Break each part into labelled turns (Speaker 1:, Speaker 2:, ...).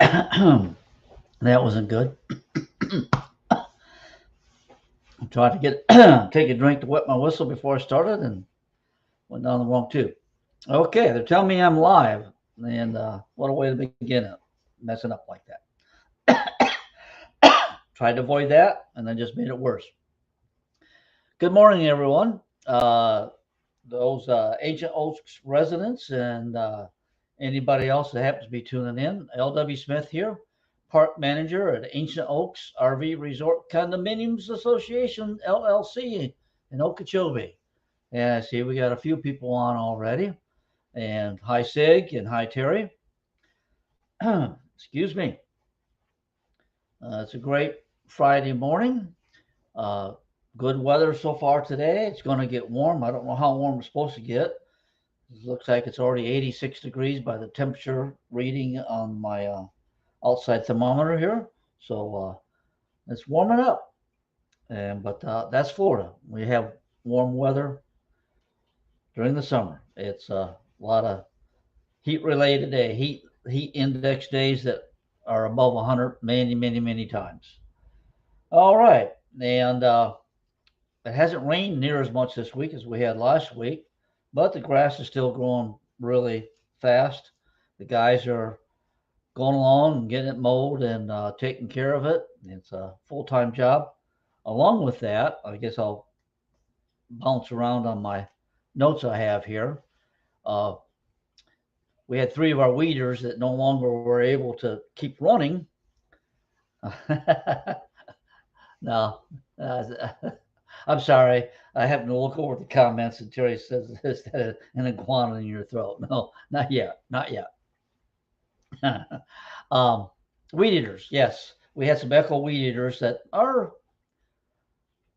Speaker 1: That wasn't good. I tried to get take a drink to wet my whistle before I started and went down the wrong tube. Okay, they're telling me I'm live, and what a way to begin it, messing up like that. Tried to avoid that, and then just made it worse. Good morning, everyone. Those Ancient Oaks residents and anybody else that happens to be tuning in. L.W. Smith here, park manager at Ancient Oaks RV Resort Condominiums Association LLC in Okeechobee. And I see we got a few people on already. And hi Sig and hi Terry. Excuse me. It's a great Friday morning. Uh, Good weather so far today. It's going to get warm. I don't know how warm it's supposed to get. It looks like it's already 86 degrees by the temperature reading on my outside thermometer here. So it's warming up. But that's Florida. We have warm weather during the summer. It's a lot of heat related day, heat index days that are above 100 many times. All right, and it hasn't rained near as much this week as we had last week, but the grass is still growing really fast. The guys are going along and getting it mowed and taking care of it. It's a full time job. Along with that, I guess I'll bounce around on my notes I have here. Uh, we had three of our weeders that no longer were able to keep running. No, uh, I'm sorry. I happened to look over the comments and Terry says, "Is that an iguana in your throat?" No, not yet. Not yet. um, Weed eaters, yes. We had some echo weed eaters that are,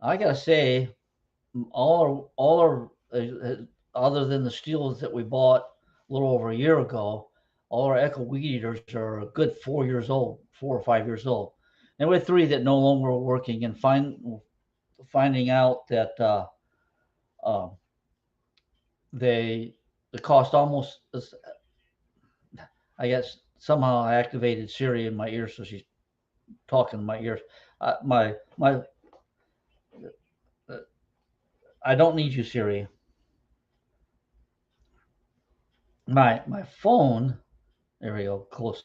Speaker 1: I gotta say, other than the steels that we bought a little over a year ago, all our echo weed eaters are a good 4 years old, 4 or 5 years old. And we had three that no longer were working, and finding out that uh, they the cost almost, I guess somehow I activated Siri in my ear, so she's talking in my ears. My I don't need you, Siri. My phone, there we go, close,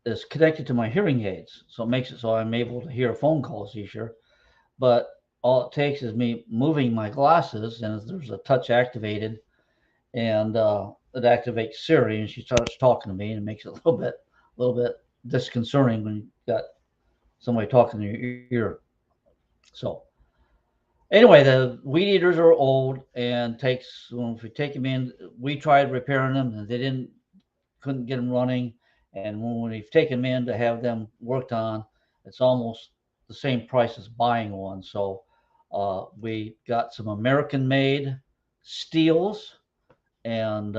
Speaker 1: is connected to my hearing aids, so it makes it so I'm able to hear phone calls easier. But all it takes is me moving my glasses, and there's a touch activated, and it activates Siri, and she starts talking to me, and it makes it a little bit disconcerting when you got somebody talking in your ear. So anyway, the weed eaters are old and takes when if we take them in, we tried repairing them and they didn't couldn't get them running. And when we've taken them in to have them worked on, it's almost the same price as buying one. So we got some American made steels and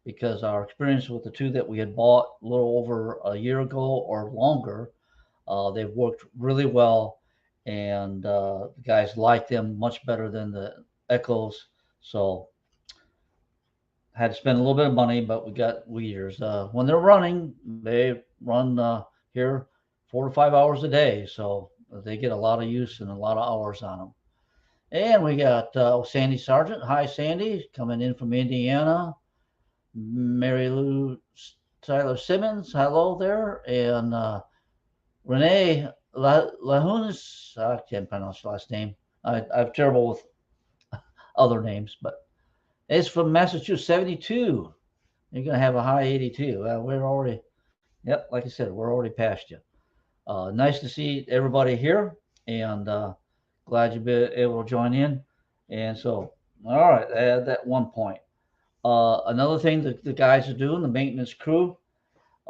Speaker 1: because our experience with the two that we had bought a little over a year ago or longer, they've worked really well, and the guys like them much better than the Echoes. So had to spend a little bit of money, but we got weeders. When they're running, they run here 4 to 5 hours a day, so they get a lot of use and a lot of hours on them. And we got Sandy Sargent. Hi, Sandy, coming in from Indiana. Mary Lou Tyler Simmons. Hello there. And Renee Lahunas. I can't pronounce the last name. I'm terrible with other names, but it's from Massachusetts. 72. You're going to have a high 82. We're already, yep, like I said, we're already past you. Nice to see everybody here, and glad you've been able to join in. And so, all right, add that one point. Another thing that the guys are doing, the maintenance crew,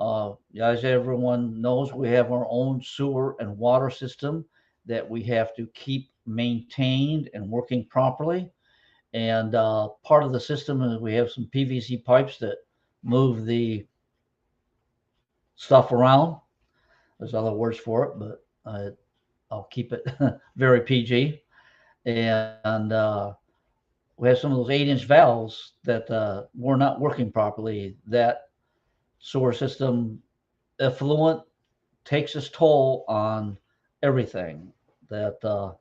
Speaker 1: as everyone knows, we have our own sewer and water system that we have to keep maintained and working properly. And part of the system is we have some PVC pipes that move the stuff around. There's other words for it, but I'll keep it very PG. And we have some of those 8-inch valves that were not working properly. That sewer system effluent takes its toll on everything. That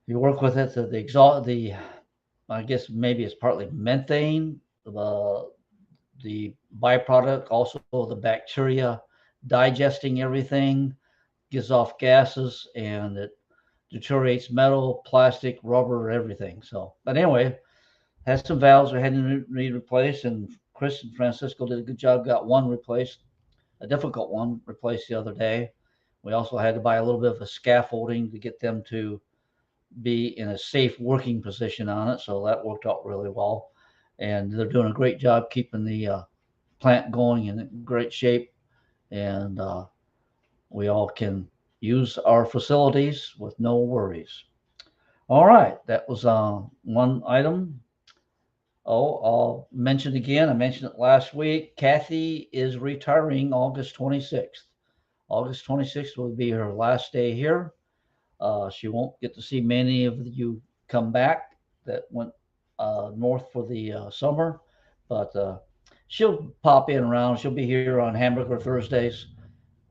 Speaker 1: you work with it, the exhaust, the I guess maybe it's partly methane, the byproduct, also the bacteria digesting everything, gives off gases, and it deteriorates metal, plastic, rubber, everything. So, but anyway, had some valves we had to need replaced, and Chris and Francisco did a good job. Got one replaced, a difficult one replaced the other day. We also had to buy a little bit of a scaffolding to get them to be in a safe working position on it. So that worked out really well. And they're doing a great job keeping the plant going in great shape. And we all can use our facilities with no worries. All right, that was one item. Oh, I'll mention again. I mentioned it last week. Kathy is retiring August 26th. August 26th will be her last day here. She won't get to see many of you come back that went north for the summer, but she'll pop in around. She'll be here on Hamburger Thursdays,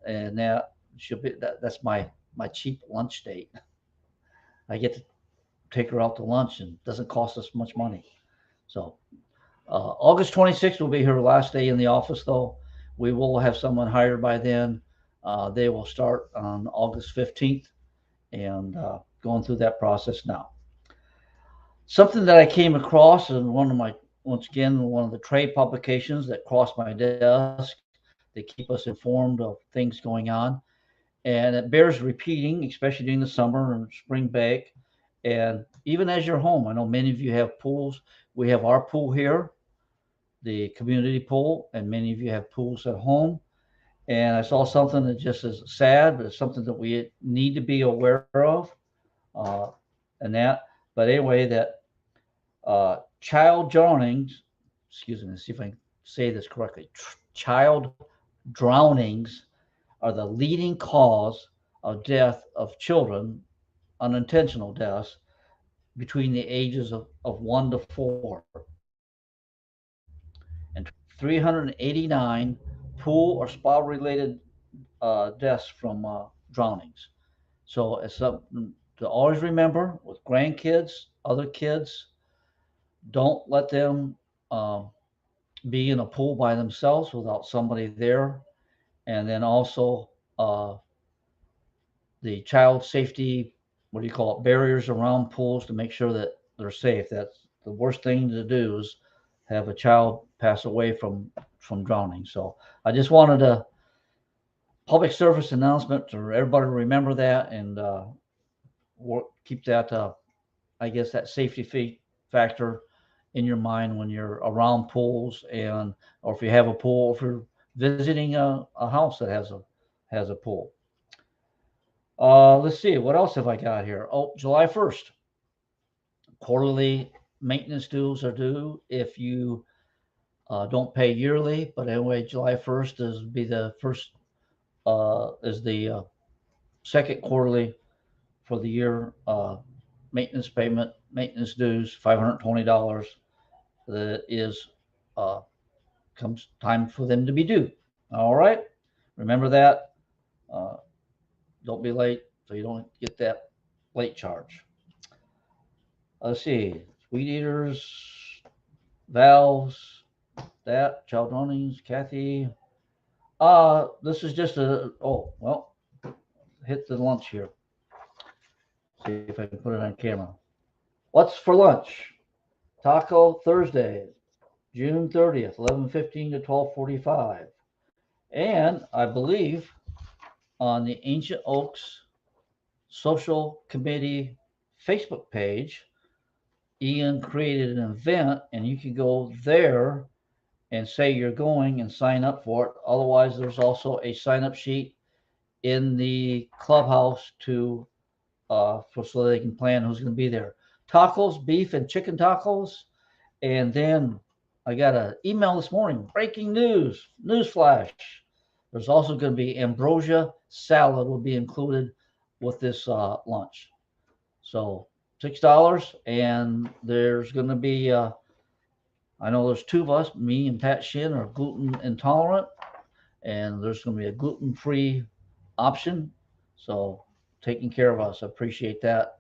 Speaker 1: and that's my cheap lunch date. I get to take her out to lunch, and it doesn't cost us much money. So August 26th will be her last day in the office, though. We will have someone hired by then. They will start on August 15th, and going through that process now. Something that I came across in once again, one of the trade publications that crossed my desk. They keep us informed of things going on, and it bears repeating, especially during the summer and spring break. And even as you're home, I know many of you have pools. We have our pool here, the community pool, and many of you have pools at home. And I saw something that just is sad, but it's something that we need to be aware of. Uh, and that, but anyway, that child drownings, excuse me, let's see if I can say this correctly. Child drownings are the leading cause of death of children, unintentional deaths, between the ages of 1 to 4. And 389 pool or spa related deaths from drownings. So it's something to always remember with grandkids, other kids. Don't let them be in a pool by themselves without somebody there. And then also the child safety, what do you call it, barriers around pools to make sure that they're safe. That's the worst thing to do is have a child pass away from drowning. So I just wanted a public service announcement to everybody to remember that and keep that I guess that safety factor in your mind when you're around pools and or if you have a pool, if you're visiting a house that has a pool. Let's see, what else have I got here? Oh, July 1st, quarterly maintenance dues are due if you don't pay yearly. But anyway, July 1st is the second quarterly for the year maintenance dues, $520. That is comes time for them to be due. All right, remember that. Uh, don't be late so you don't get that late charge. Let's see, weed eaters, valves, that child runnings, Kathy. This is just oh well, hit the lunch here. See if I can put it on camera. What's for lunch? Taco Thursday, June 30th, 11:15 to 12:45. And I believe on the Ancient Oaks Social Committee Facebook page, Ian created an event, and you can go there and say you're going and sign up for it. Otherwise, there's also a sign up sheet in the clubhouse to for so they can plan who's going to be there. Tacos, beef and chicken tacos, and then I got an email this morning. Breaking news flash. There's also going to be ambrosia salad will be included with this lunch. So $6, and there's going to be. I know there's two of us, me and Pat Shin, are gluten intolerant, and there's going to be a gluten-free option. So taking care of us, I appreciate that.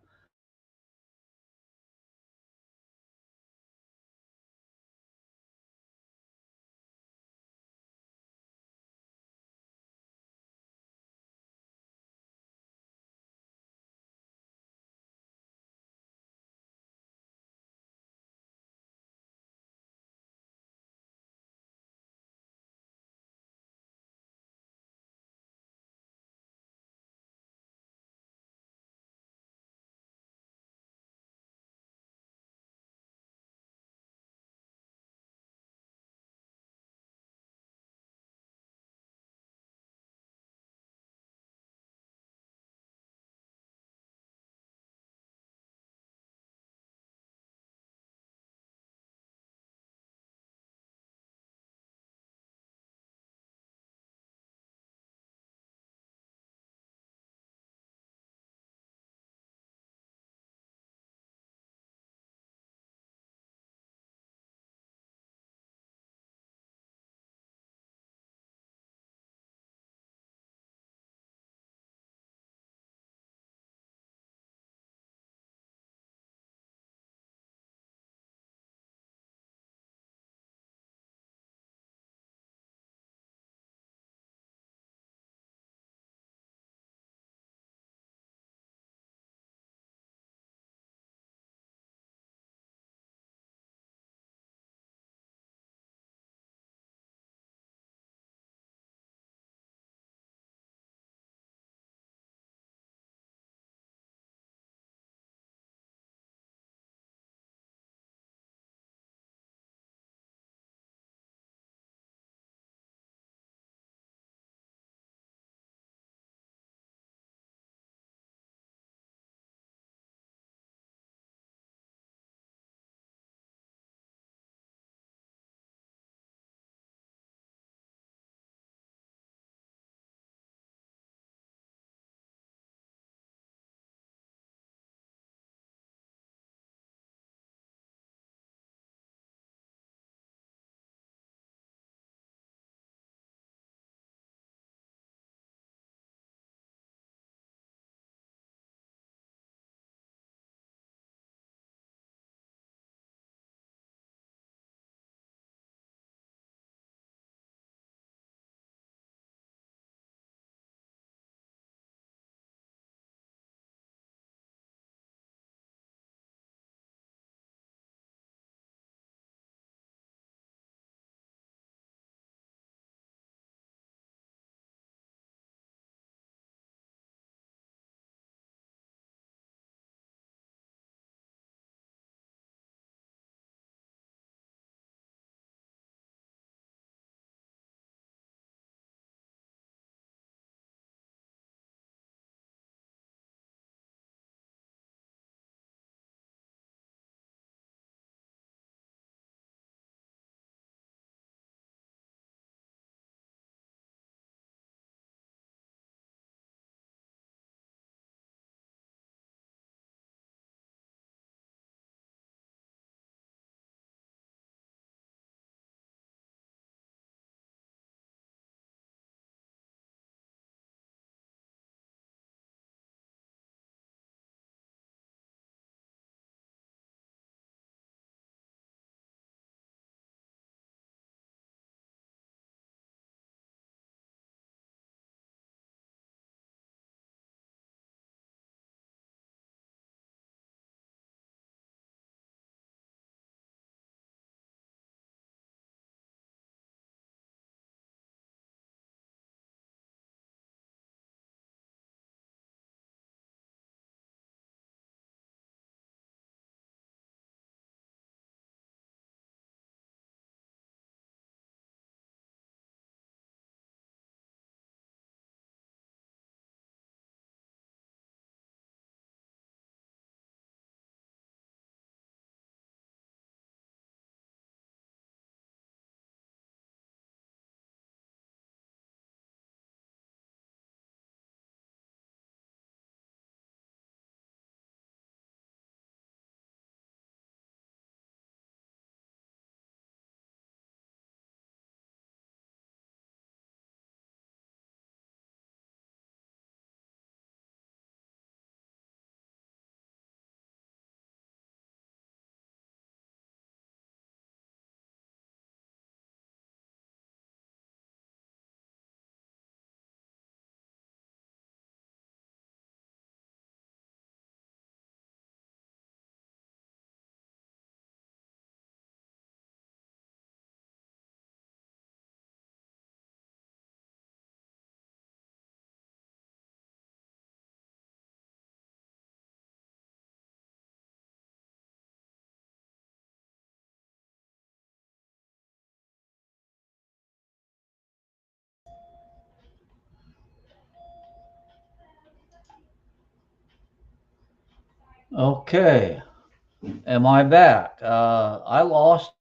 Speaker 1: Okay, am I back? I lost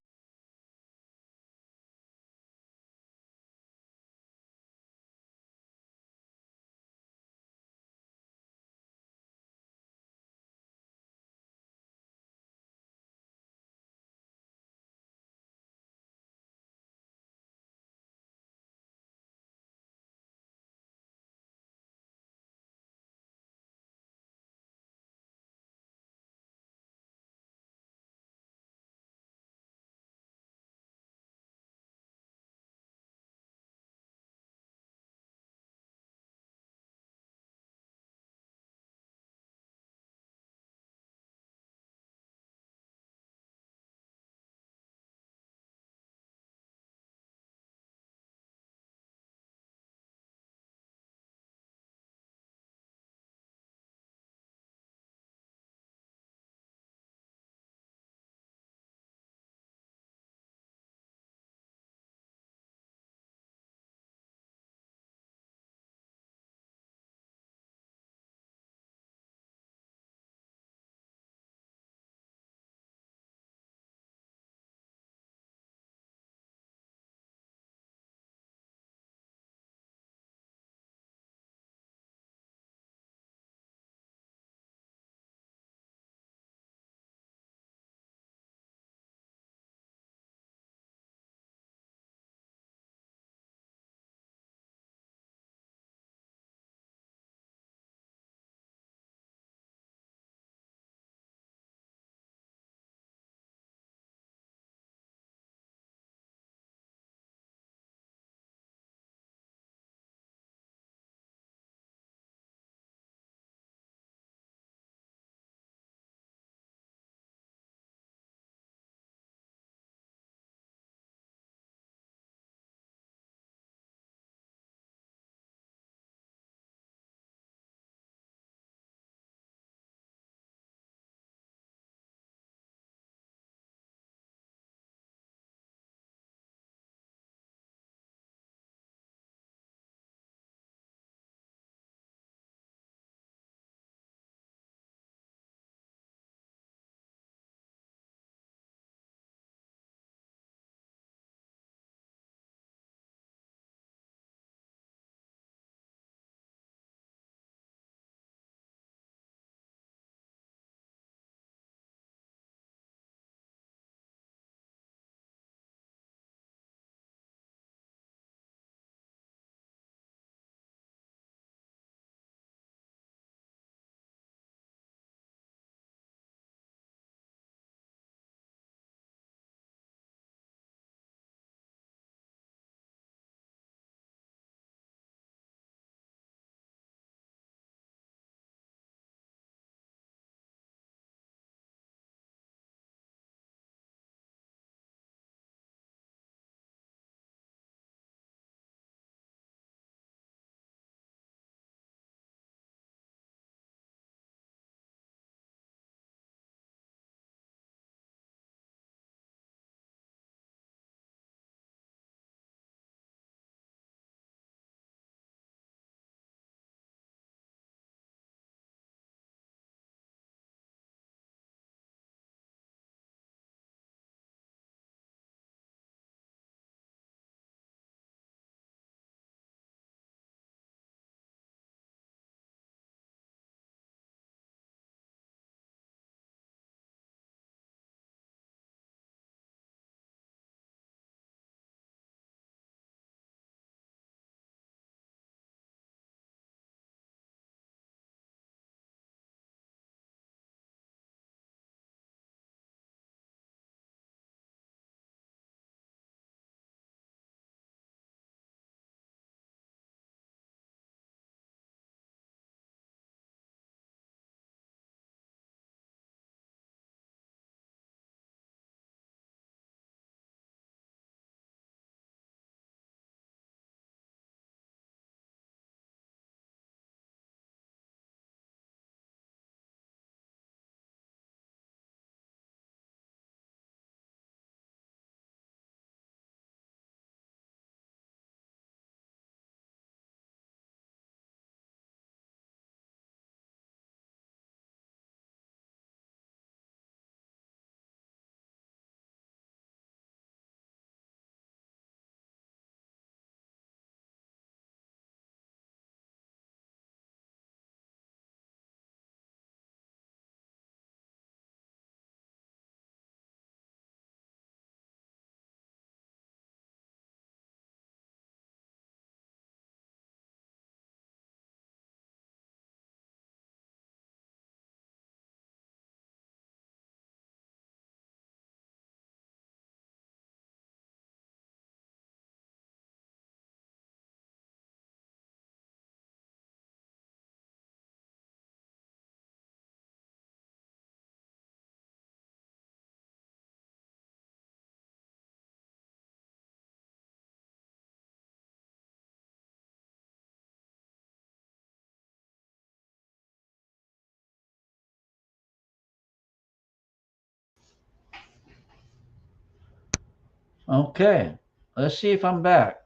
Speaker 1: Okay, let's see if I'm back.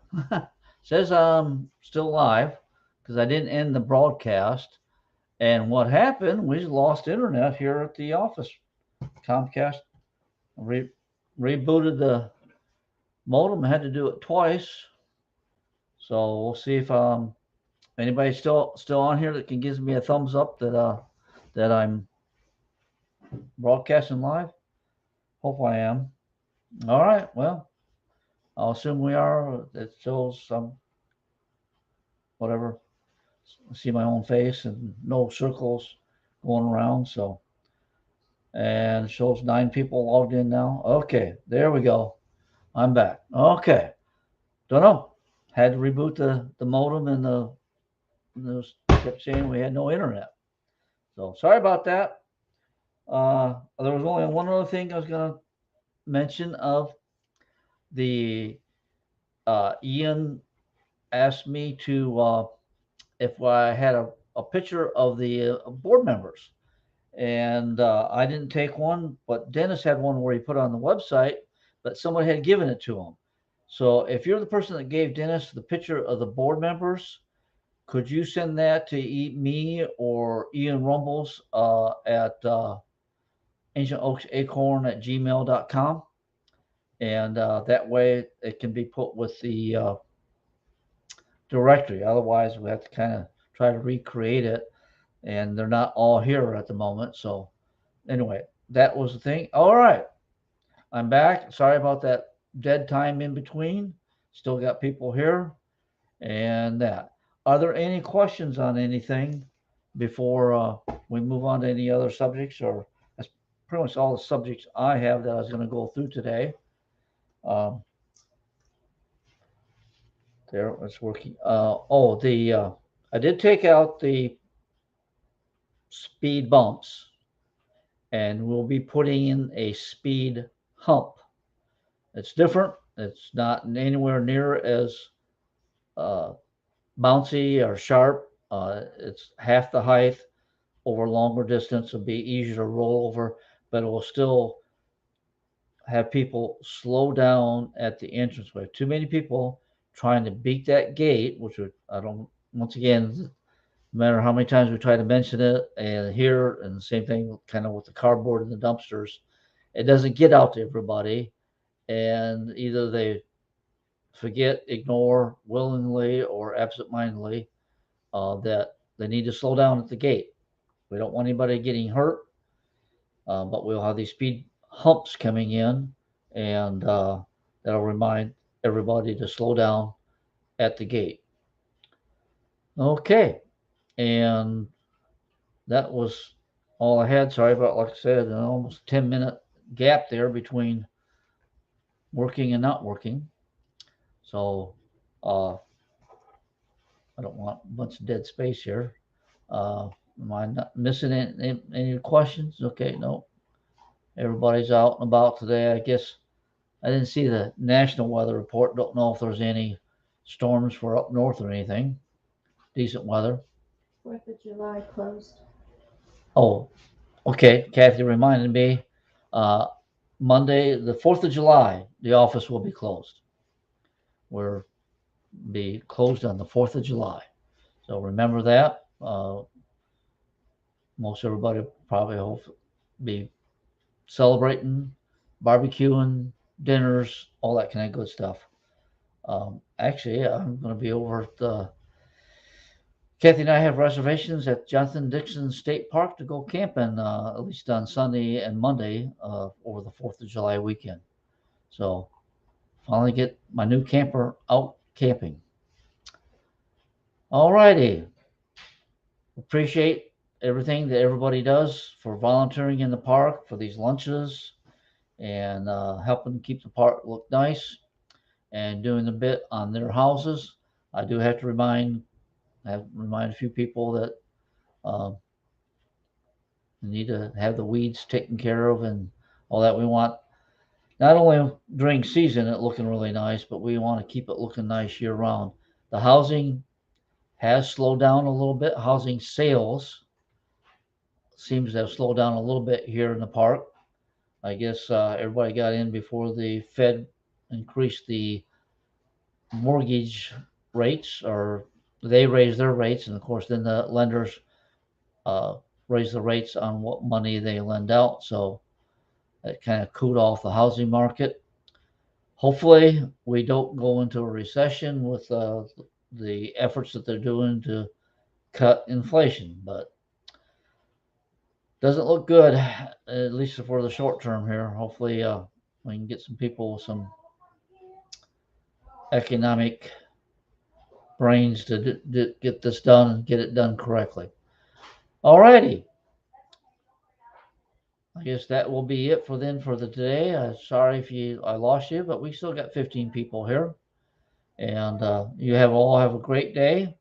Speaker 1: Says I'm still live because I didn't end the broadcast. And what happened? We lost internet here at the office. Comcast re- rebooted the modem. Had to do it twice. So we'll see if anybody still on here that can give me a thumbs up that I'm broadcasting live. Hope I am. All right. Well, I'll assume we are. It shows some whatever. See my own face and no circles going around. So, and it shows 9 people logged in now. Okay, there we go. I'm back. Okay, don't know. Had to reboot the modem and the kept saying we had no internet. So sorry about that. There was only one other thing I was gonna mention of the Ian asked me to if I had a picture of the board members. And I didn't take one, but Dennis had one where he put it on the website, but someone had given it to him. So if you're the person that gave Dennis the picture of the board members, could you send that to me or Ian Rumbles at Ancient Oaks Acorn at gmail.com? And that way it can be put with the directory. Otherwise, we have to kind of try to recreate it, and they're not all here at the moment. So anyway, that was the thing. All right, I'm back. Sorry about that dead time in between. Still got people here and that. Are there any questions on anything before we move on to any other subjects? Or that's pretty much all the subjects I have that I was going to go through today. Um, there, it's working. I did take out the speed bumps, and we'll be putting in a speed hump. It's different. It's not anywhere near as uh, bouncy or sharp. It's half the height over longer distance. It'll be easier to roll over, but it will still have people slow down at the entranceway. Too many people trying to beat that gate, which would, I don't, once again, no matter how many times we try to mention it and here, and the same thing kind of with the cardboard and the dumpsters, it doesn't get out to everybody. And either they forget, ignore willingly or absentmindedly that they need to slow down at the gate. We don't want anybody getting hurt, but we'll have these speed humps coming in, and that'll remind everybody to slow down at the gate. Okay, and that was all I had. Sorry about, like I said, an almost 10-minute gap there between working and not working. So uh, I don't want a bunch of dead space here. Am I not missing any questions? Okay, no. Everybody's out and about today. I guess I didn't see the national weather report. Don't know if there's any storms for up north or anything. Decent weather.
Speaker 2: 4th of July closed.
Speaker 1: Oh, okay. Kathy reminded me. Uh, Monday, the 4th of July, the office will be closed. We're be closed on the 4th of July. So remember that. Most everybody probably will be celebrating, barbecuing, dinners, all that kind of good stuff. Actually, yeah, I'm going to be over at Kathy and I have reservations at Jonathan Dixon State Park to go camping, at least on Sunday and Monday over the 4th of July weekend. So finally get my new camper out camping. All righty. Appreciate everything that everybody does for volunteering in the park, for these lunches, and helping keep the park look nice, and doing a bit on their houses. I do have to remind a few people that uh, need to have the weeds taken care of and all that. We want not only during season it looking really nice, but we want to keep it looking nice year round. The housing has slowed down a little bit. Housing sales seems to have slowed down a little bit here in the park. I guess everybody got in before the Fed increase the mortgage rates, or they raise their rates, and of course then the lenders raise the rates on what money they lend out. So it kind of cooled off the housing market. Hopefully, we don't go into a recession with the efforts that they're doing to cut inflation, but doesn't look good, at least for the short term here. Hopefully, we can get some people with some economic brains to get this done and get it done correctly. Alrighty. I guess that will be it for the today. Sorry if I lost you, but we still got 15 people here. And you all have a great day,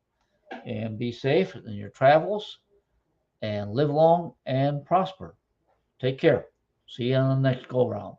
Speaker 1: and be safe in your travels, and live long and prosper. Take care. See you on the next go round.